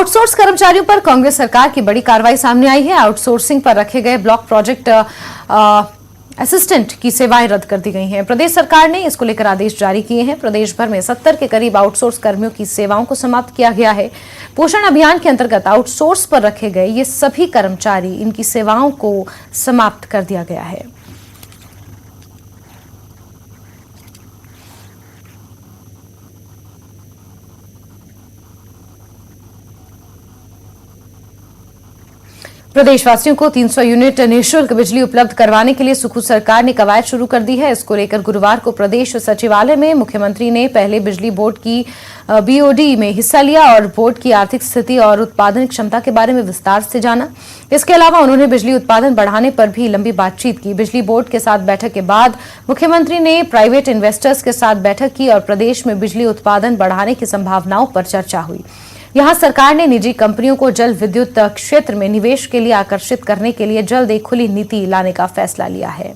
Outsource कर्मचारियों पर कांग्रेस सरकार की बड़ी कार्रवाई सामने आई है। आउटसोर्सिंग पर रखे गए ब्लॉक प्रोजेक्ट असिस्टेंट की सेवाएं रद्द कर दी गई हैं। प्रदेश सरकार ने इसको लेकर आदेश जारी किए हैं। प्रदेश भर में 70 के करीब आउटसोर्स कर्मियों की सेवाओं को समाप्त किया गया है। पोषण अभियान के अंतर्गत आउटसोर्स पर रखे गए ये सभी कर्मचारी, इनकी सेवाओं को समाप्त कर दिया गया है। प्रदेशवासियों को 300 यूनिट निःशुल्क बिजली उपलब्ध करवाने के लिए सुखू सरकार ने कवायद शुरू कर दी है। इसको लेकर गुरुवार को प्रदेश सचिवालय में मुख्यमंत्री ने पहले बिजली बोर्ड की बीओडी में हिस्सा लिया और बोर्ड की आर्थिक स्थिति और उत्पादन क्षमता के बारे में विस्तार से जाना। इसके अलावा उन्होंने बिजली उत्पादन बढ़ाने पर भी लंबी बातचीत की। बिजली बोर्ड के साथ बैठक के बाद मुख्यमंत्री ने प्राइवेट इन्वेस्टर्स के साथ बैठक की और प्रदेश में बिजली उत्पादन बढ़ाने की संभावनाओं पर चर्चा हुई। यहां सरकार ने निजी कंपनियों को जल विद्युत क्षेत्र में निवेश के लिए आकर्षित करने के लिए जल्द एक खुली नीति लाने का फैसला लिया है।